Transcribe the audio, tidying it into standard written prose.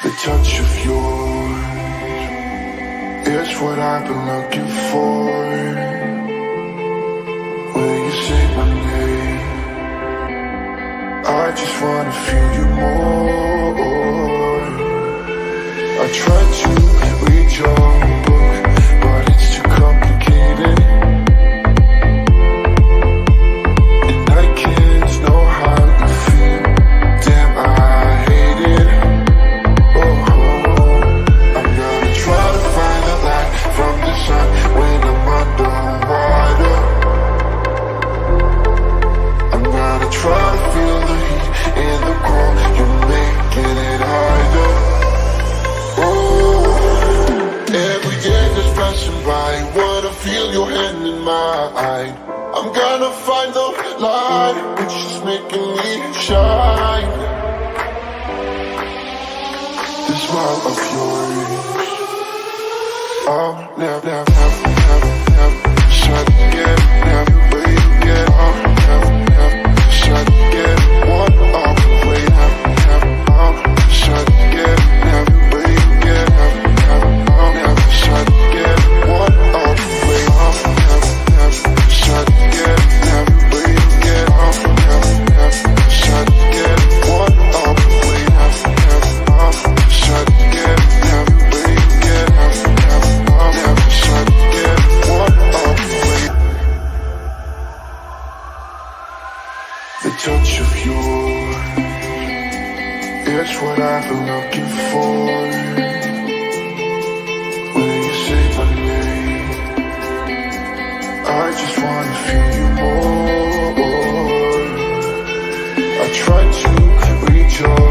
The touch of yours is what I've been looking for. When you say my name, I just wanna feel you more. I try to read your book, but it's too complicated, and I can't know how you feel. Damn, I hate it. I'm gonna try to find the light from the sun when I'm underwater. I'm gonna try to feel the heat in the cold. You're making it harder. Oh, every day that's passing by, wanna feel your hand in mine. I'm gonna find the light, which is making me shine. The smile of yours, I'll never shut again, never wait again. I'll never shut again. One off the way, I'll shut again, never wait again. I'll never shut again. One off the way, I'll never shut again, never wait again. I'll never shut again. One off the way, I'll shut again, never wait again. I'll never shut again. One off the way. The touch of yours is what I've been looking for. When you say my name, I just wanna feel you more. I try to reach your